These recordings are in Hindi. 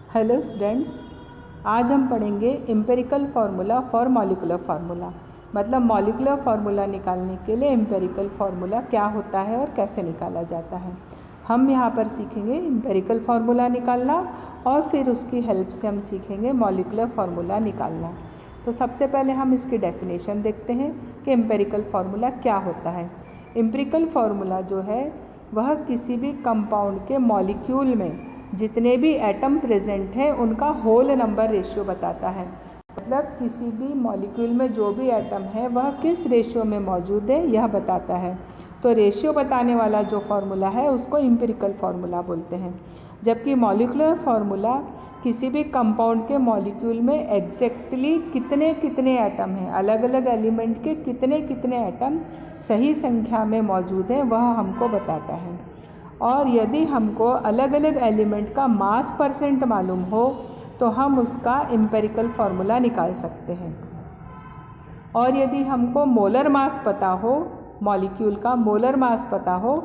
हेलो स्टूडेंट्स, आज हम पढ़ेंगे empirical formula for molecular formula. मतलब मॉलिक्यूलर फार्मूला निकालने के लिए एम्पिरिकल फार्मूला क्या होता है और कैसे निकाला जाता है। हम यहाँ पर सीखेंगे एम्पिरिकल फार्मूला निकालना और फिर उसकी हेल्प से हम सीखेंगे मॉलिक्यूलर फार्मूला निकालना। तो सबसे पहले हम इसकी डेफिनेशन देखते हैं कि एम्पिरिकल फार्मूला क्या होता है। एम्पिरिकल फार्मूला जो है वह किसी भी कंपाउंड के मॉलिक्यूल में जितने भी एटम प्रेजेंट हैं उनका होल नंबर रेशियो बताता है। मतलब किसी भी मॉलिक्यूल में जो भी एटम है वह किस रेशियो में मौजूद है यह बताता है। तो रेशियो बताने वाला जो फार्मूला है उसको एम्पिरिकल फार्मूला बोलते हैं। जबकि मॉलिक्यूलर फार्मूला किसी भी कंपाउंड के मॉलिक्यूल में एग्जैक्टली कितने कितने एटम हैं, अलग अलग एलिमेंट के कितने कितने एटम सही संख्या में मौजूद हैं वह हमको बताता है। और यदि हमको अलग अलग एलिमेंट का मास परसेंट मालूम हो तो हम उसका एम्पिरिकल फार्मूला निकाल सकते हैं। और यदि हमको मोलर मास पता हो, मॉलिक्यूल का मोलर मास पता हो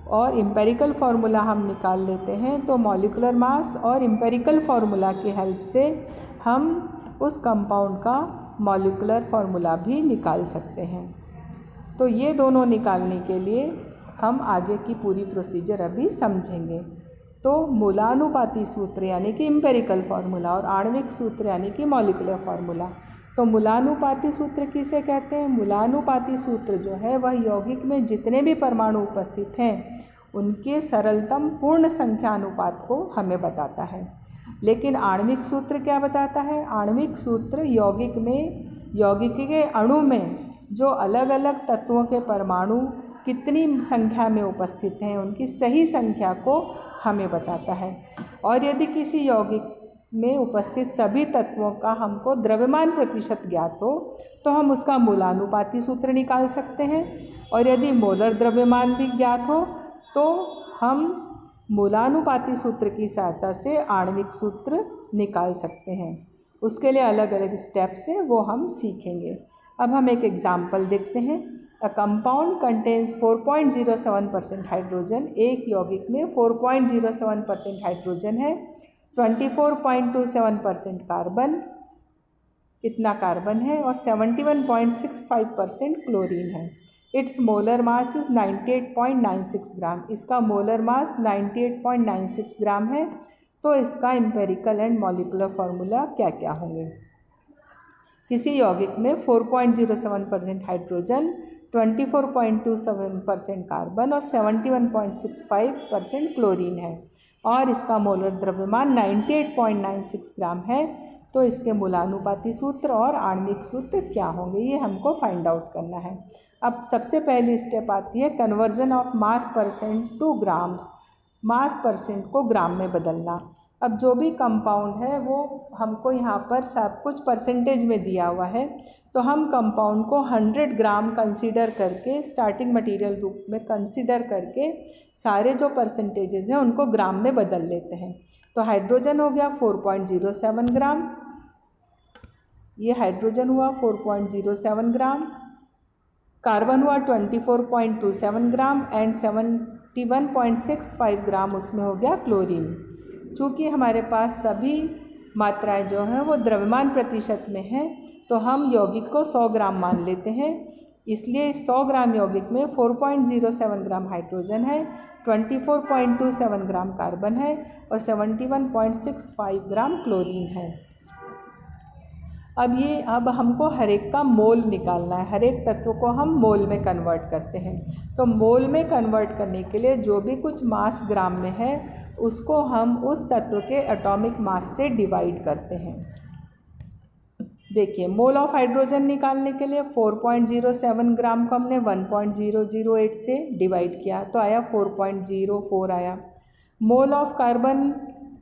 और एम्पिरिकल फार्मूला हम निकाल लेते हैं तो मॉलिक्यूलर मास और एम्पिरिकल फार्मूला की हेल्प से हम उस कंपाउंड का मॉलिक्यूलर फार्मूला भी निकाल सकते हैं। तो ये दोनों निकालने के लिए हम आगे की पूरी प्रोसीजर अभी समझेंगे। तो मूलानुपाती सूत्र यानी कि एम्पिरिकल फार्मूला और आणविक सूत्र यानी कि मॉलिक्यूलर फार्मूला। तो मूलानुपाती सूत्र किसे कहते हैं? मूलानुपाती सूत्र जो है वह यौगिक में जितने भी परमाणु उपस्थित हैं उनके सरलतम पूर्ण संख्या अनुपात को हमें बताता है। लेकिन आणविक सूत्र क्या बताता है? आणविक सूत्र यौगिक के अणु में जो अलग अलग तत्वों के परमाणु कितनी संख्या में उपस्थित हैं उनकी सही संख्या को हमें बताता है। और यदि किसी यौगिक में उपस्थित सभी तत्वों का हमको द्रव्यमान प्रतिशत ज्ञात हो तो हम उसका मूलानुपाती सूत्र निकाल सकते हैं। और यदि मोलर द्रव्यमान भी ज्ञात हो तो हम मूलानुपाती सूत्र की सहायता से आणविक सूत्र निकाल सकते हैं। उसके लिए अलग अलग स्टेप्स हैं वो हम सीखेंगे। अब हम एक एग्जाम्पल देखते हैं। A compound contains 4.07% hydrogen. एक यौगिक में 4.07% हाइड्रोजन है, 24.27% कार्बन, इतना कार्बन है और 71.65% क्लोरीन है। इट्स मोलर मास इज़ 98.96 ग्राम। इसका मोलर मास 98.96 ग्राम है। तो इसका एम्पिरिकल एंड मॉलिक्यूलर फार्मूला क्या क्या होंगे? किसी यौगिक में 4.07% हाइड्रोजन, 24.27% कार्बन और 71.65% क्लोरीन है और इसका मोलर द्रव्यमान 98.96 ग्राम है। तो इसके मूलानुपाती सूत्र और आणविक सूत्र क्या होंगे ये हमको फाइंड आउट करना है। अब सबसे पहली स्टेप आती है conversion of mass percent two grams. Mass percent को ग्राम में बदलना। अब जो भी कंपाउंड है वो हमको यहाँ पर सब कुछ परसेंटेज में दिया हुआ है तो हम कंपाउंड को 100 ग्राम कंसीडर करके स्टार्टिंग मटेरियल रूप में कंसीडर करके सारे जो परसेंटेजेस हैं उनको ग्राम में बदल लेते हैं। तो हाइड्रोजन हो गया 4.07 ग्राम, ये हाइड्रोजन हुआ 4.07 ग्राम, कार्बन हुआ 24.27 ग्राम एंड 71.65 ग्राम उसमें हो गया क्लोरीन। चूँकि हमारे पास सभी मात्राएं जो हैं वो द्रव्यमान प्रतिशत में हैं तो हम यौगिक को 100 ग्राम मान लेते हैं। इसलिए 100 ग्राम यौगिक में 4.07 ग्राम हाइड्रोजन है, 24.27 ग्राम कार्बन है और 71.65 ग्राम क्लोरीन है। अब हमको हर एक का मोल निकालना है। हर एक तत्व को हम मोल में कन्वर्ट करते हैं। तो मोल में कन्वर्ट करने के लिए जो भी कुछ मास ग्राम में है उसको हम उस तत्व के एटॉमिक मास से डिवाइड करते हैं। देखिए, मोल ऑफ हाइड्रोजन निकालने के लिए 4.07 ग्राम को हमने 1.008 से डिवाइड किया तो आया 4.04 आया। मोल ऑफ कार्बन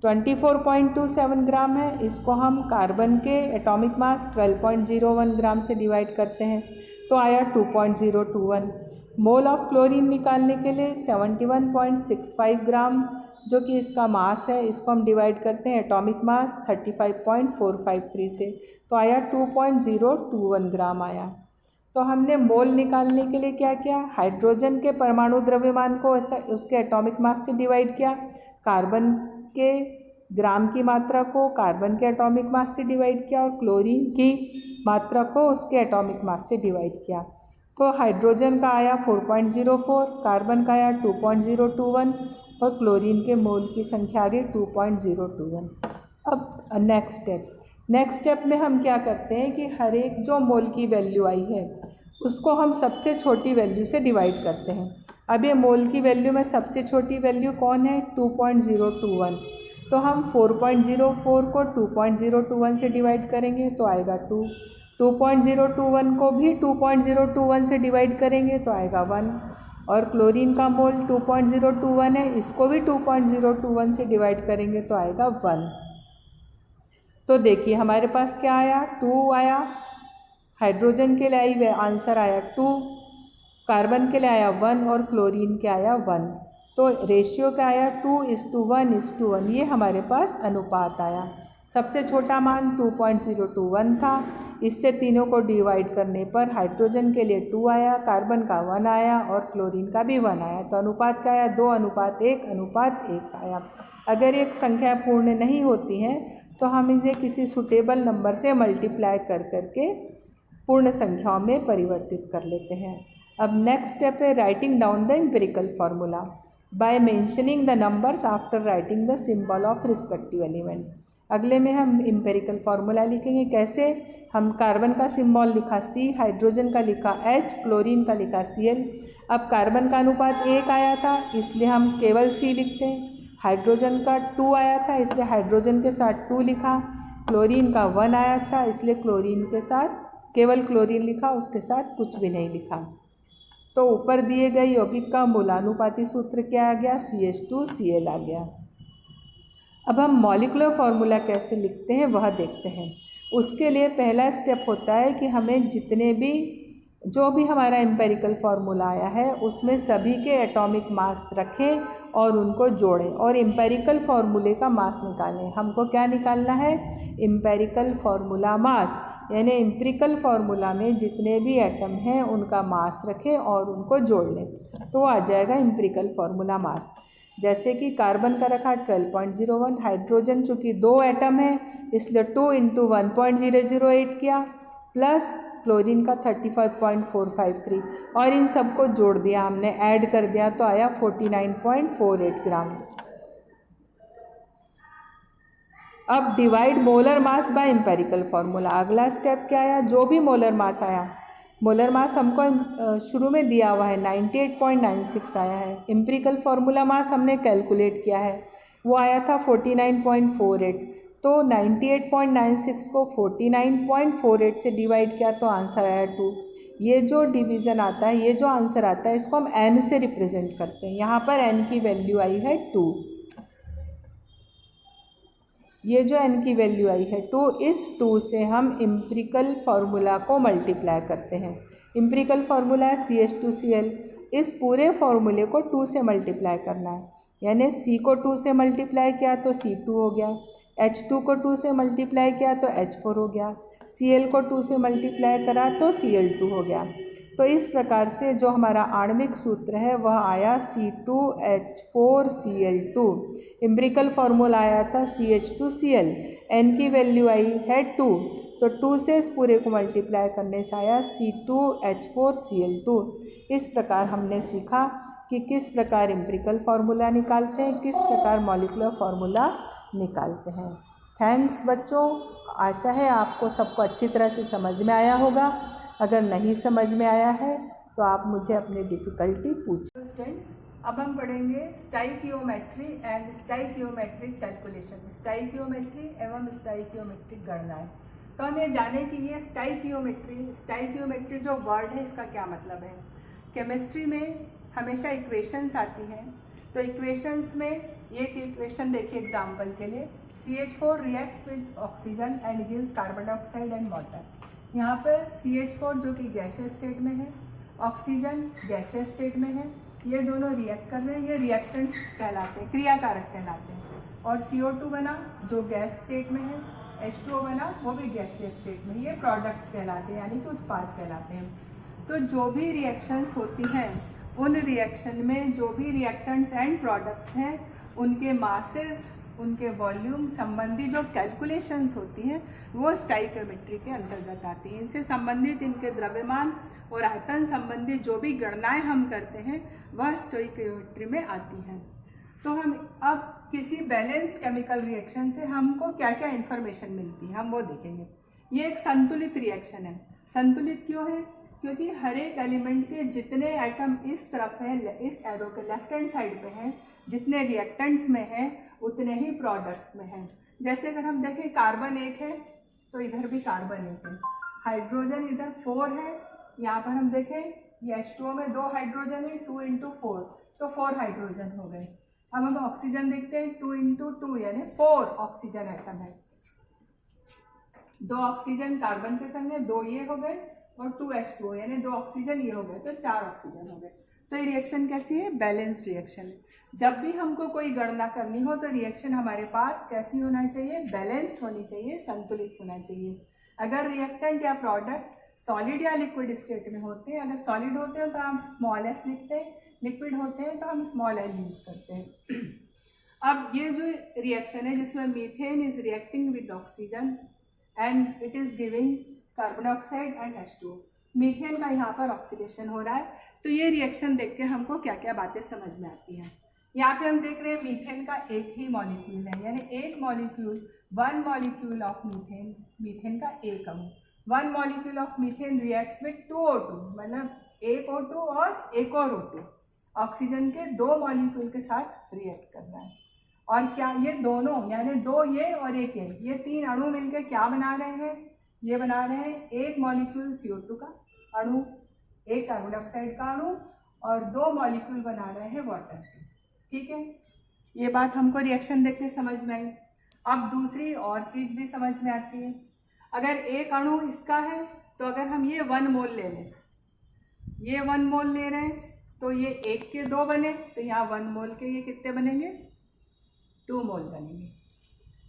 24.27 ग्राम है, इसको हम कार्बन के एटॉमिक मास 12.01 ग्राम से डिवाइड करते हैं तो आया 2.021। मोल ऑफ क्लोरीन निकालने के लिए 71.65 ग्राम जो कि इसका मास है इसको हम डिवाइड करते हैं एटॉमिक मास 35.453 से तो आया 2.021 ग्राम आया। तो हमने मोल निकालने के लिए क्या किया? हाइड्रोजन के परमाणु द्रव्यमान को उसके एटॉमिक मास से डिवाइड किया, कार्बन के ग्राम की मात्रा को कार्बन के एटॉमिक मास से डिवाइड किया और क्लोरीन की मात्रा को उसके एटॉमिक मास से डिवाइड किया। तो हाइड्रोजन का आया 4.04, कार्बन का आया 2.021 और क्लोरीन के मोल की संख्या आ गई 2.021। अब नेक्स्ट स्टेप में हम क्या करते हैं कि हर एक जो मोल की वैल्यू आई है उसको हम सबसे छोटी वैल्यू से डिवाइड करते हैं। अब ये मोल की वैल्यू में सबसे छोटी वैल्यू कौन है? 2.021। तो हम 4.04 को 2.021 से डिवाइड करेंगे तो आएगा 2। 2.021 को भी 2.021 से डिवाइड करेंगे तो आएगा 1। और क्लोरीन का मोल 2.021 है, इसको भी 2.021 से डिवाइड करेंगे तो आएगा 1। तो देखिए हमारे पास क्या आया? 2 आया, हाइड्रोजन के लिए आंसर आया 2, कार्बन के लिए आया 1 और क्लोरीन के आया 1। तो रेशियो क्या आया? 2:1:1। ये हमारे पास अनुपात आया। सबसे छोटा मान 2.021 था। इससे तीनों को डिवाइड करने पर हाइड्रोजन के लिए 2 आया, कार्बन का 1 आया और क्लोरीन का भी 1 आया। तो अनुपात क्या आया? 2:1:1 आया। अगर एक संख्या पूर्ण नहीं होती हैं तो हम इन्हें किसी सुटेबल नंबर से मल्टीप्लाई कर करके पूर्ण संख्याओं में परिवर्तित कर लेते हैं। अब नेक्स्ट स्टेप है writing down the empirical formula by mentioning the numbers after writing the symbol of respective element. अगले में हम एम्पिरिकल फार्मूला लिखेंगे। कैसे? हम कार्बन का सिंबल लिखा C, हाइड्रोजन का लिखा H, क्लोरीन का लिखा Cl। अब कार्बन का अनुपात 1 आया था इसलिए हम केवल C लिखते हैं। हाइड्रोजन का 2 आया था इसलिए हाइड्रोजन के साथ 2 लिखा। क्लोरीन का 1 आया था इसलिए क्लोरीन के साथ केवल क्लोरीन लिखा, उसके साथ कुछ भी नहीं लिखा। तो ऊपर दिए गए यौगिक का मूलानुपाती सूत्र क्या आ गया? CH2Cl आ गया। अब हम मॉलिक्यूलर फार्मूला कैसे लिखते हैं वह देखते हैं। उसके लिए पहला स्टेप होता है कि हमें जो भी हमारा एम्पिरिकल फार्मूला आया है उसमें सभी के एटॉमिक मास रखें और उनको जोड़ें और एम्पिरिकल फार्मूले का मास निकालें। हमको क्या निकालना है? एम्पिरिकल फार्मूला मास, यानी एम्पिरिकल फार्मूला में जितने भी एटम हैं उनका मास रखें और उनको जोड़ लें तो आ जाएगा एम्पिरिकल फार्मूला मास। जैसे कि कार्बन का रखा 12.01, हाइड्रोजन चूँकि 2 एटम है इसलिए 2 × 1.008 किया, प्लस क्लोरीन का 35.453 और इन सबको जोड़ दिया हमने, ऐड कर दिया तो आया 49.48 ग्राम। अब divide molar mass by empirical formula. अगला स्टेप क्या आया? जो भी मोलर मास आया, मोलर मास हमको शुरू में दिया हुआ है 98.96 आया है। एम्पिरिकल फार्मूला मास हमने कैलकुलेट किया है, वो आया था 49.48। तो 98.96 को 49.48 से डिवाइड किया तो आंसर आया 2। ये जो डिवीज़न आता है, ये जो आंसर आता है, इसको हम n से रिप्रेजेंट करते हैं। यहाँ पर n की वैल्यू आई है 2। ये जो n की वैल्यू आई है 2, इस 2 से हम एम्पिरिकल फार्मूला को मल्टीप्लाई करते हैं। एम्पिरिकल फार्मूला है CH2Cl। इस पूरे फार्मूले को 2 से मल्टीप्लाई करना है, यानी C को 2 से मल्टीप्लाई किया तो C2 हो गया, H2 को 2 से मल्टीप्लाई किया तो H4 हो गया, Cl को 2 से मल्टीप्लाई करा तो Cl2 हो गया। तो इस प्रकार से जो हमारा आणविक सूत्र है वह आया C2H4Cl2। एम्पिरिकल फार्मूला आया था CH2Cl, n की वैल्यू आई है 2, तो 2 से इस पूरे को मल्टीप्लाई करने से आया C2H4Cl2। इस प्रकार हमने सीखा कि किस प्रकार एम्पिरिकल फार्मूला निकालते हैं, किस प्रकार मॉलिक्यूलर फार्मूला निकालते हैं। थैंक्स बच्चों, आशा है आपको सबको अच्छी तरह से समझ में आया होगा। अगर नहीं समझ में आया है तो आप मुझे अपनी डिफ़िकल्टी पूछें। स्टूडेंट्स, अब हम पढ़ेंगे stoichiometry and stoichiometric calculation, stoichiometry एवं स्टाइकियोमेट्रिक गणनाएं। तो हम ये जानें कि ये स्टाइकियोमेट्री जो वर्ड है इसका क्या मतलब है। केमिस्ट्री में हमेशा इक्वेशंस आती हैं, तो इक्वेशंस में एक इक्वेशन देखिए एग्जाम्पल के लिए, CH4 reacts with oxygen and gives carbon dioxide and water. यहाँ पर CH4 जो कि गैसियस स्टेट में है, ऑक्सीजन गैसियस स्टेट में है, ये दोनों रिएक्ट कर रहे हैं, ये रिएक्टेंट्स कहलाते हैं, क्रियाकारक कहलाते हैं। और CO2 बना जो गैस स्टेट में है, H2O बना वो भी गैसियस स्टेट में, ये प्रोडक्ट्स कहलाते हैं, यानी कि उत्पाद कहलाते हैं। तो जो भी रिएक्शंस होती हैं उन रिएक्शन में जो भी रिएक्टेंट्स एंड प्रोडक्ट्स हैं उनके मासेस, उनके वॉल्यूम संबंधी जो कैलकुलेशंस होती हैं वो स्टाइकियोमेट्री के अंतर्गत आती हैं। इनसे संबंधित इनके द्रव्यमान और आयतन संबंधी जो भी गणनाएं हम करते हैं वह स्टोइकियोमेट्री में आती हैं। तो हम अब किसी बैलेंस केमिकल रिएक्शन से हमको क्या क्या इन्फॉर्मेशन मिलती है हम वो देखेंगे। ये एक संतुलित रिएक्शन है। संतुलित क्यों है? क्योंकि हर एक एलिमेंट के जितने एटम इस तरफ हैं, इस एरो के लेफ्ट हैंड साइड पे हैं, जितने रिएक्टेंट्स में हैं उतने ही प्रोडक्ट्स में हैं। जैसे अगर हम देखें कार्बन 1 है तो इधर भी कार्बन 1 है, हाइड्रोजन इधर 4 है, यहाँ पर हम देखें ये H2O में 2 हाइड्रोजन है, 2 × 4 तो 4 हाइड्रोजन हो गए। अब हम ऑक्सीजन देखते हैं 2 × 2 यानी 4 ऑक्सीजन एटम है। 2 ऑक्सीजन कार्बन के संग में 2 ये हो गए और 2 H2O यानी 2 ऑक्सीजन ये हो गए तो 4 ऑक्सीजन हो गए। तो ये रिएक्शन कैसी है? बैलेंस्ड रिएक्शन है। जब भी हमको कोई गणना करनी हो तो रिएक्शन हमारे पास कैसी होना चाहिए? बैलेंस्ड होनी चाहिए, संतुलित होना चाहिए। अगर रिएक्टेंट या प्रोडक्ट सॉलिड या लिक्विड स्टेट में होते हैं, अगर सॉलिड होते हैं तो हम स्मॉल s लिखते हैं, लिक्विड होते हैं तो हम स्मॉल l यूज करते हैं। अब ये जो रिएक्शन है जिसमें methane is reacting with oxygen and it is giving carbon dioxide and H2O, methane का यहाँ पर ऑक्सीडेशन हो रहा है। तो ये रिएक्शन देख के हमको क्या क्या बातें समझ में आती हैं। यहाँ पे हम देख रहे हैं मीथेन का एक ही मॉलिक्यूल है, यानी एक molecule, 1 molecule of methane, methane का एक अणु, 1 molecule of methane reacts with 2 O2, मतलब एक O2 और एक और O2, ऑक्सीजन के 2 मॉलिक्यूल के साथ रिएक्ट कर रहा है। और क्या ये दोनों यानी 2 ये और एक ये 3 अणु मिलकर क्या बना रहे हैं? ये बना रहे हैं एक मॉलिक्यूल CO2 का अणु, एक कार्बन डाइऑक्साइड का अणु और 2 मॉलिक्यूल बना रहे हैं वाटर। ठीक है, ये बात हमको रिएक्शन देख के समझ में आई। अब दूसरी और चीज़ भी समझ में आती है। अगर एक अणु इसका है तो अगर हम ये 1 मोल ले लें, ये 1 मोल ले रहे हैं तो ये 1 के 2 बने तो यहाँ 1 मोल के ये कितने बनेंगे? 2 मोल बनेंगे।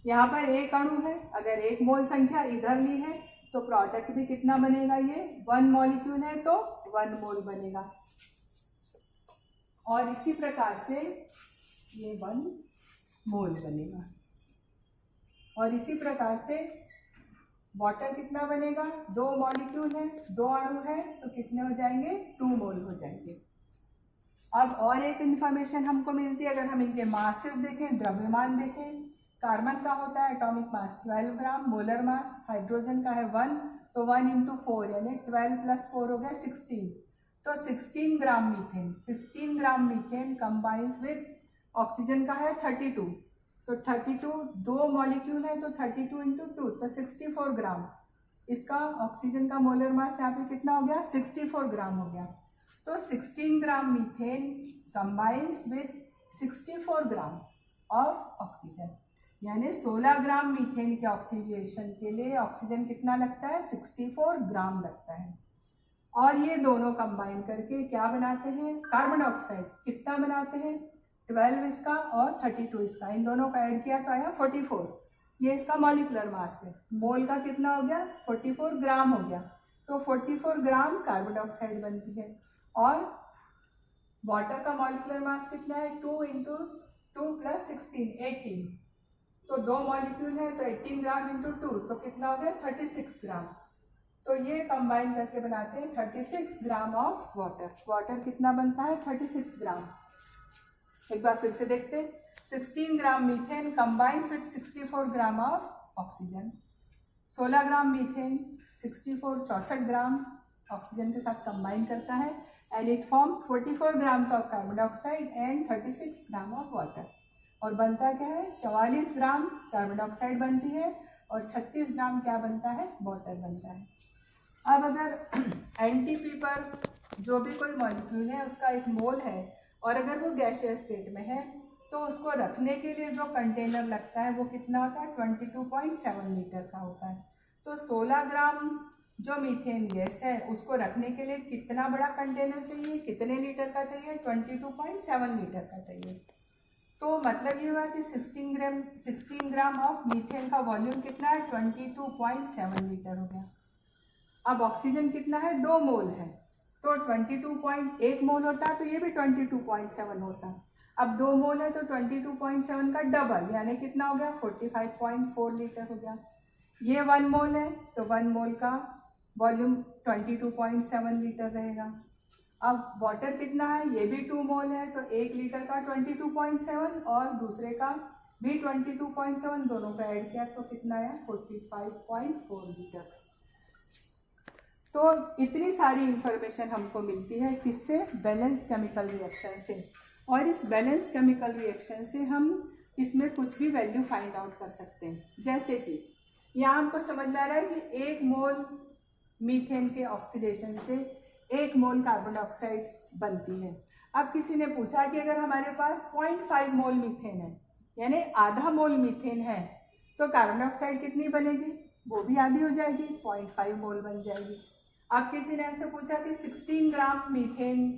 यहाँ पर एक अणु है, अगर 1 मोल संख्या इधर ली है तो प्रोडक्ट भी कितना बनेगा? ये 1 मॉलिक्यूल है तो 1 मोल बनेगा। और इसी प्रकार से ये 1 मोल बनेगा। और इसी प्रकार से वाटर कितना बनेगा? 2 मॉलिक्यूल है, 2 अणु है तो कितने हो जाएंगे? 2 मोल हो जाएंगे। अब और एक इंफॉर्मेशन हमको मिलती है, अगर हम इनके मासेस देखें, द्रव्यमान देखें, कार्बन का होता है एटॉमिक मास 12 ग्राम, मोलर मास, हाइड्रोजन का है 1 तो 1 × 4 यानी 12 + 4 हो गया 16, तो 16 gram methane, 16 gram methane combines with oxygen का है 32, तो 32 2 मॉलिक्यूल है तो 32 × 2 तो 64 ग्राम। इसका ऑक्सीजन का मोलर मास यहाँ पे कितना हो गया? 64 ग्राम हो गया। तो 16 gram methane combines with 64 gram of oxygen, यानी 16 ग्राम मीथेन के ऑक्सीडेशन के लिए ऑक्सीजन कितना लगता है? 64 ग्राम लगता है। और ये दोनों कंबाइन करके क्या बनाते हैं? Carbon dioxide. कितना बनाते हैं? 12 इसका और 32 इसका, इन दोनों का ऐड किया तो आया 44। ये इसका मॉलिक्यूलर मास है, मोल का कितना हो गया? 44 ग्राम हो गया। तो 44 ग्राम कार्बन डाइऑक्साइड बनती है। और वाटर का मॉलिक्यूलर मास कितना है? 2 × 2 + 16 18, तो 2 मॉलिक्यूल है तो 18 ग्राम × 2 तो कितना हो गया? 36 ग्राम। तो ये कंबाइन करके बनाते हैं 36 ग्राम ऑफ वाटर। वाटर कितना बनता है? 36 ग्राम। एक बार फिर से देखते हैं, 16 gram methane combines with 64 gram of oxygen, 16 gram methane 64 gram oxygen के साथ कंबाइन करता है and it forms 44 grams of carbon dioxide and 36 gram of water. और बनता क्या है? 44 ग्राम कार्बन डाइऑक्साइड बनती है और 36 ग्राम क्या बनता है? वाटर बनता है। अब अगर एनटीपी पर जो भी कोई मॉलिक्यूल है उसका एक मोल है और अगर वो गैसियस स्टेट में है तो उसको रखने के लिए जो कंटेनर लगता है वो कितना होता है? 22.7 लीटर का होता है। तो 16 ग्राम जो मीथेन गैस है उसको रखने के लिए कितना बड़ा कंटेनर चाहिए? कितने लीटर का चाहिए? 22.7 लीटर का चाहिए। तो मतलब ये हुआ कि 16 ग्राम ऑफ मीथेन का वॉल्यूम कितना है? 22.7 लीटर हो गया। अब ऑक्सीजन कितना है? 2 मोल है तो 22.1 मोल होता है तो ये भी 22.7 होता है। अब 2 मोल है तो 22.7 का डबल यानी कितना हो गया 45.4 लीटर हो गया। ये 1 मोल है तो 1 मोल का वॉल्यूम 22.7 लीटर रहेगा। अब वाटर कितना है, ये भी 2 मोल है तो 1 लीटर का 22.7 और दूसरे का भी 22.7, दोनों का ऐड किया तो कितना आया 45.4 लीटर। तो इतनी सारी इंफॉर्मेशन हमको मिलती है किससे, बैलेंस केमिकल रिएक्शन से। और इस बैलेंस केमिकल रिएक्शन से हम इसमें कुछ भी वैल्यू फाइंड आउट कर सकते हैं। जैसे कि यहाँ हमको समझ में आ रहा है कि 1 मोल मीथेन के ऑक्सीडेशन से 1 मोल कार्बन डाइऑक्साइड बनती है। अब किसी ने पूछा कि अगर हमारे पास 0.5 मोल मीथेन है यानी आधा मोल मीथेन है तो कार्बन डाइऑक्साइड कितनी बनेगी, वो भी आधी हो जाएगी, 0.5 मोल बन जाएगी। अब किसी ने ऐसे पूछा कि 16 ग्राम मीथेन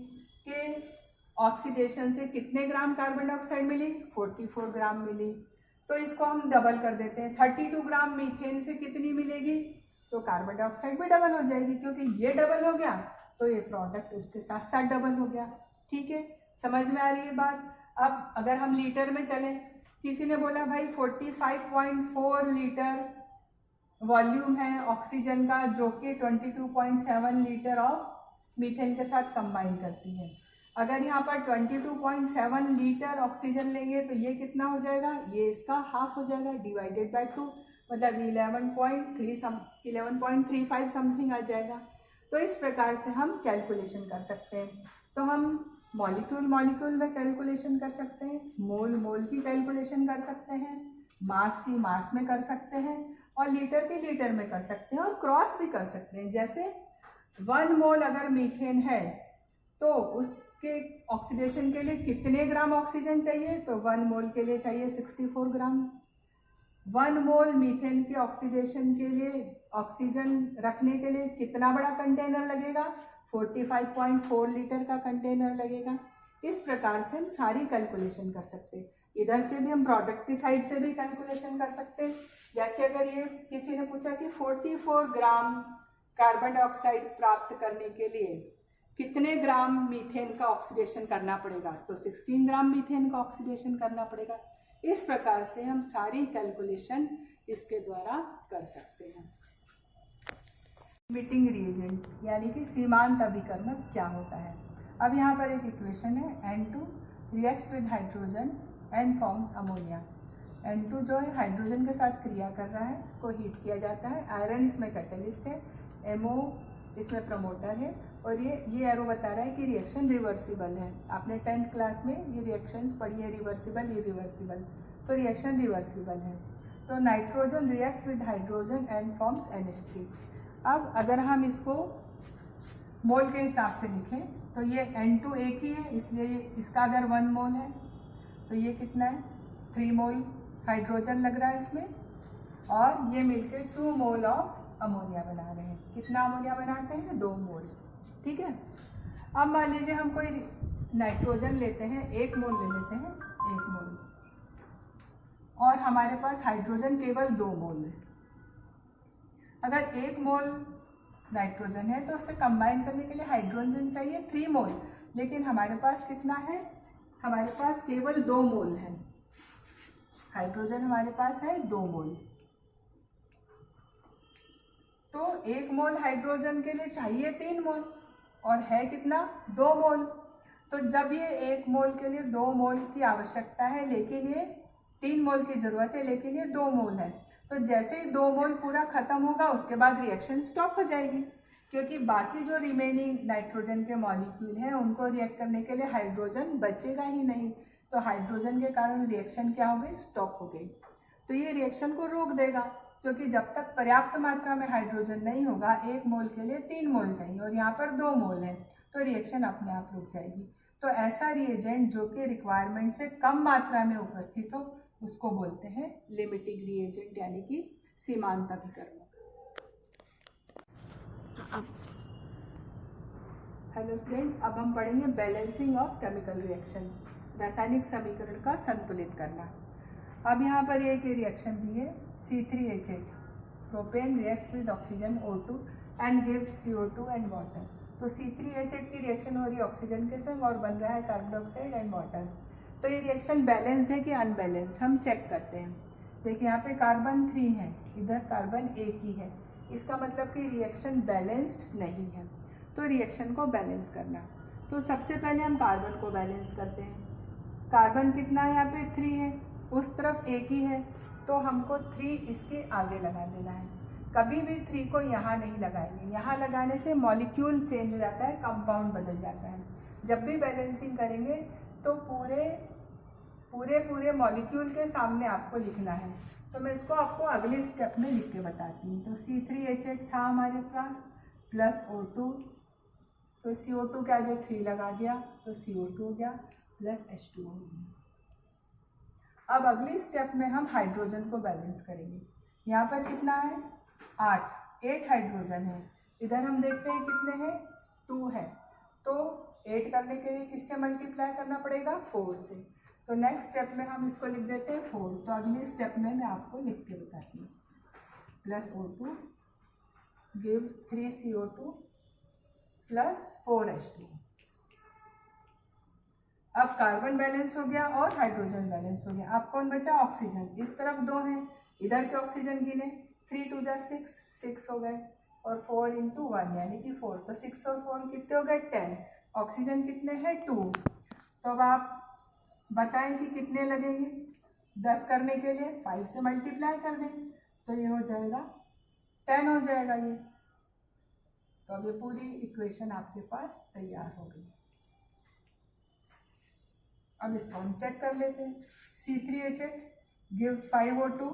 के ऑक्सीडेशन से कितने ग्राम कार्बन डाइऑक्साइड मिली, 44 ग्राम मिली। तो इसको हम डबल कर देते हैं, 32 ग्राम मीथेन से कितनी मिलेगी, तो कार्बन डाइऑक्साइड भी डबल हो जाएगी, क्योंकि ये डबल हो गया तो ये प्रोडक्ट उसके साथ साथ डबल हो गया। ठीक है, समझ में आ रही है बात। अब अगर हम लीटर में चलें, किसी ने बोला भाई 45.4 लीटर वॉल्यूम है ऑक्सीजन का जो कि 22.7 लीटर ऑफ मीथेन के साथ कंबाइन करती है। अगर यहाँ पर 22.7 लीटर ऑक्सीजन लेंगे तो ये कितना हो जाएगा, ये इसका हाफ हो जाएगा, डिवाइडेड बाय 2 मतलब 11.35 समथिंग आ जाएगा। तो इस प्रकार से हम कैलकुलेशन कर सकते हैं। तो हम मॉलिक्यूल में कैलकुलेशन कर सकते हैं, मोल की कैलकुलेशन कर सकते हैं, मास की मास में कर सकते हैं और लीटर की लीटर में कर सकते हैं और क्रॉस भी कर सकते हैं। जैसे 1 मोल अगर मीथेन है तो उसके ऑक्सीडेशन के लिए कितने ग्राम ऑक्सीजन चाहिए, तो 1 मोल के लिए चाहिए 64 ग्राम। 1 मोल मीथेन के ऑक्सीडेशन के लिए ऑक्सीजन रखने के लिए कितना बड़ा कंटेनर लगेगा, 45.4 लीटर का कंटेनर लगेगा। इस प्रकार से हम सारी कैलकुलेशन कर सकते हैं। इधर से भी हम प्रोडक्ट की साइड से भी कैलकुलेशन कर सकते हैं। जैसे अगर ये किसी ने पूछा कि 44 ग्राम कार्बन डाइऑक्साइड प्राप्त करने के लिए कितने ग्राम मीथेन का ऑक्सीडेशन करना पड़ेगा, तो 16 ग्राम मीथेन का ऑक्सीडेशन करना पड़ेगा। इस प्रकार से हम सारी कैलकुलेशन इसके द्वारा कर सकते हैं। लिमिटिंग रिएजेंट यानी कि सीमांत अभिकर्मक क्या होता है। अब यहाँ पर एक इक्वेशन है, N2 reacts with hydrogen and forms ammonia. N2 जो है हाइड्रोजन के साथ क्रिया कर रहा है, इसको हीट किया जाता है। आयरन इसमें कैटलिस्ट है, MO इसमें प्रमोटर है और ये एरो बता रहा है कि रिएक्शन रिवर्सिबल है। आपने 10th क्लास में ये रिएक्शंस पढ़ी है, रिवर्सिबल इरिवर्सिबल, तो रिएक्शन रिवर्सिबल है। तो nitrogen reacts with hydrogen and forms NH3। अब अगर हम इसको मोल के हिसाब से लिखें तो ये N2 एक ही है, इसलिए इसका अगर 1 मोल है तो ये कितना है 3 मोल हाइड्रोजन लग रहा है इसमें, और ये मिलकर 2 मोल ऑफ अमोनिया बना रहे हैं। कितना अमोनिया बनाते हैं, 2 मोल। ठीक है, अब मान लीजिए हम कोई नाइट्रोजन लेते हैं, 1 मोल ले लेते हैं, 1 मोल, और हमारे पास हाइड्रोजन केवल 2 मोल है। अगर 1 मोल नाइट्रोजन है तो उसे कंबाइन करने के लिए हाइड्रोजन चाहिए 3 मोल, लेकिन हमारे पास कितना है, हमारे पास केवल 2 मोल है। हाइड्रोजन हमारे पास है 2 मोल, तो 1 मोल हाइड्रोजन के लिए चाहिए 3 मोल और है कितना 2 मोल। तो जब ये 1 मोल के लिए 2 मोल की आवश्यकता है लेकिन ये 3 मोल की ज़रूरत है, लेकिन ये 2 मोल है, तो जैसे ही 2 मोल पूरा ख़त्म होगा उसके बाद रिएक्शन स्टॉप हो जाएगी, क्योंकि बाकी जो रिमेनिंग नाइट्रोजन के मॉलिक्यूल हैं उनको रिएक्ट करने के लिए हाइड्रोजन बचेगा ही नहीं। तो हाइड्रोजन के कारण रिएक्शन क्या हो गई, स्टॉप हो गई। तो ये रिएक्शन को रोक देगा, क्योंकि जब तक पर्याप्त मात्रा में हाइड्रोजन नहीं होगा 1 मोल के लिए 3 मोल चाहिए और यहाँ पर 2 मोल है, तो रिएक्शन अपने आप रुक जाएगी। तो ऐसा रिएजेंट जो कि रिक्वायरमेंट से कम मात्रा में उपस्थित हो उसको बोलते हैं लिमिटिंग रिएजेंट यानी कि सीमांत अभिकर्मक। हेलो स्टूडेंट्स, अब हम पढ़ेंगे बैलेंसिंग ऑफ केमिकल रिएक्शन, रासायनिक समीकरण का संतुलित करना। अब यहाँ पर एक रिएक्शन दी है, C3H8 propane reacts with oxygen O2 and gives CO2 and water. तो C3H8 की रिएक्शन हो रही है ऑक्सीजन के संग और बन रहा है कार्बन डाइऑक्साइड एंड वाटर। तो ये रिएक्शन बैलेंस्ड है कि अनबैलेंस्ड, हम चेक करते हैं। देखिए यहाँ पे कार्बन 3 है, इधर कार्बन 1 ही है, इसका मतलब कि रिएक्शन बैलेंस्ड नहीं है। तो रिएक्शन को बैलेंस करना, तो सबसे पहले हम कार्बन को बैलेंस करते हैं। कार्बन कितना है यहाँ पे 3 है, उस तरफ 1 ही है, तो हमको 3 इसके आगे लगा देना है। कभी भी 3 को यहाँ नहीं लगाएंगे, यहाँ लगाने से मॉलिक्यूल चेंज हो जाता है, कंपाउंड बदल जाता है। जब भी बैलेंसिंग करेंगे तो पूरे मॉलिक्यूल के सामने आपको लिखना है। तो मैं इसको आपको अगले स्टेप में लिख के बताती हूँ। तो C3H8 था हमारे पास प्लस O2, तो CO2 के आगे 3 लगा दिया तो CO2 हो गया प्लस H2 हो गया। अब अगली स्टेप में हम हाइड्रोजन को बैलेंस करेंगे। यहाँ पर कितना है 8 हाइड्रोजन है, इधर हम देखते हैं कितने हैं 2 है, तो 8 करने के लिए किससे मल्टीप्लाई करना पड़ेगा 4 से। तो नेक्स्ट स्टेप में हम इसको लिख देते हैं 4। तो अगली स्टेप में मैं आपको लिख के बताती हूँ। Plus O2 gives 3CO2 plus 4H2। अब कार्बन बैलेंस हो गया और हाइड्रोजन बैलेंस हो गया। अब कौन बचा ऑक्सीजन, इस तरफ 2 हैं, इधर के ऑक्सीजन गिने 3 2 जा 6 हो गए और 4 × 1 यानी कि 4, तो 6 और 4 कितने हो गए 10। ऑक्सीजन कितने हैं 2। तो अब आप बताएं कि कितने लगेंगे 10 करने के लिए 5 से मल्टीप्लाई कर दें तो ये हो जाएगा 10 हो जाएगा ये। तो अब ये पूरी इक्वेशन आपके पास तैयार हो गई। अब इसको हम चेक कर लेते हैं। C3H8 gives 5O2,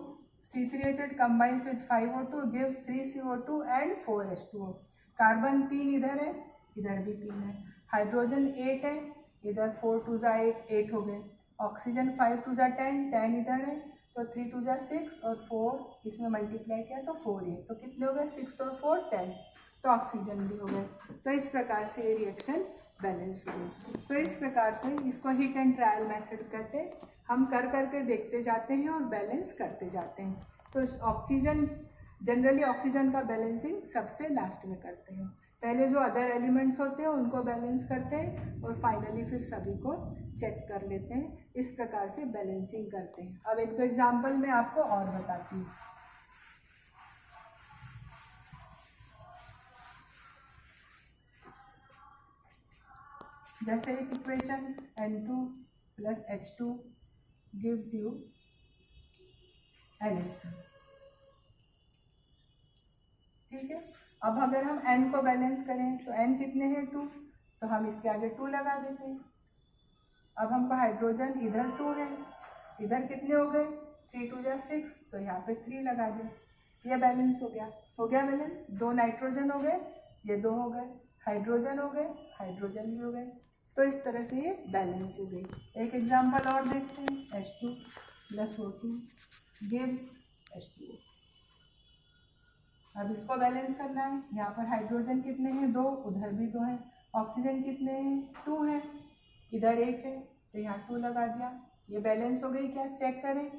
C3H8 combines with 5O2 gives 3CO2 and 4H2O। Carbon 3 इधर है, इधर भी 3 है। हाइड्रोजन 8 है, इधर 4 2 जा 8 हो गए। ऑक्सीजन 5 2 जा 10 इधर है, तो 3 2 जा 6 और 4 इसमें मल्टीप्लाई किया तो 4 है, तो कितने हो गए 6 और 4 10, तो ऑक्सीजन भी हो गए। तो इस प्रकार से ये रिएक्शन बैलेंस हो गई। तो इस प्रकार से इसको हिट एंड ट्रायल मेथड कहते हैं। हम कर करके देखते जाते हैं और बैलेंस करते जाते हैं। तो ऑक्सीजन जनरली ऑक्सीजन का बैलेंसिंग सबसे लास्ट में करते हैं, पहले जो अदर एलिमेंट्स होते हैं उनको बैलेंस करते हैं और फाइनली फिर सभी को चेक कर लेते हैं। इस प्रकार से बैलेंसिंग करते हैं। अब एक दो एग्जाम्पल मैं आपको और बताती हूँ। जैसे एक equation N2 + H2 gives you NH3, ठीक है। अब अगर हम N को बैलेंस करें तो N कितने हैं 2, तो हम इसके आगे 2 लगा देते हैं। अब हमको हाइड्रोजन इधर 2 है, इधर कितने हो गए 3 2 जा 6, तो यहाँ पे 3 लगा दें, ये बैलेंस हो गया बैलेंस। 2 नाइट्रोजन हो गए, ये 2 हो गए, हाइड्रोजन हो गए, हाइड्रोजन भी हो गए। तो इस तरह से ये बैलेंस हो गई। एक एग्जांपल और देखते हैं। H2 + O2 gives H2O। अब इसको बैलेंस करना है। यहाँ पर हाइड्रोजन कितने हैं 2, उधर भी 2 हैं। ऑक्सीजन कितने हैं 2 हैं, इधर 1 है, तो यहाँ 2 लगा दिया, ये बैलेंस हो गई। क्या चेक करें,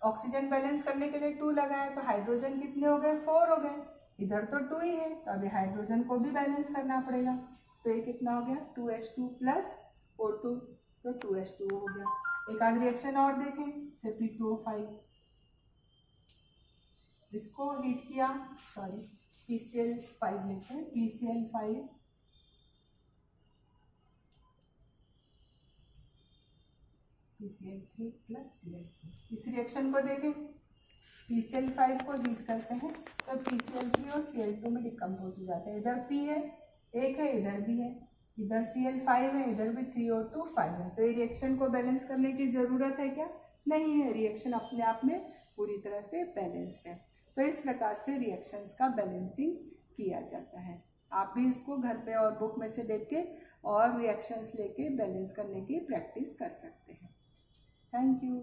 ऑक्सीजन बैलेंस करने के लिए 2 लगाया तो हाइड्रोजन कितने हो गए 4 हो गए, इधर तो 2 ही है, तो अभी हाइड्रोजन को भी बैलेंस करना पड़ेगा। तो ये कितना हो गया 2H2 + O2, तो 2H2O हो गया। एक आध रिएक्शन और देखें, P2O5, इसको हीट किया, PCl5 लेते हैं, PCl5 PCl3 + Cl3। इस रिएक्शन को देखें, PCl5 को हीट करते हैं तो PCl3 और Cl2 में डिकम्पोज हो जाता है। इधर P है 1 है, इधर भी है, इधर Cl5 है, इधर भी 3O2 5 है। तो ये रिएक्शन को बैलेंस करने की ज़रूरत है क्या, नहीं है, रिएक्शन अपने आप में पूरी तरह से बैलेंस्ड है। तो इस प्रकार से रिएक्शंस का बैलेंसिंग किया जाता है। आप भी इसको घर पे और बुक में से देख के और रिएक्शंस लेके बैलेंस करने की प्रैक्टिस कर सकते हैं। Thank you.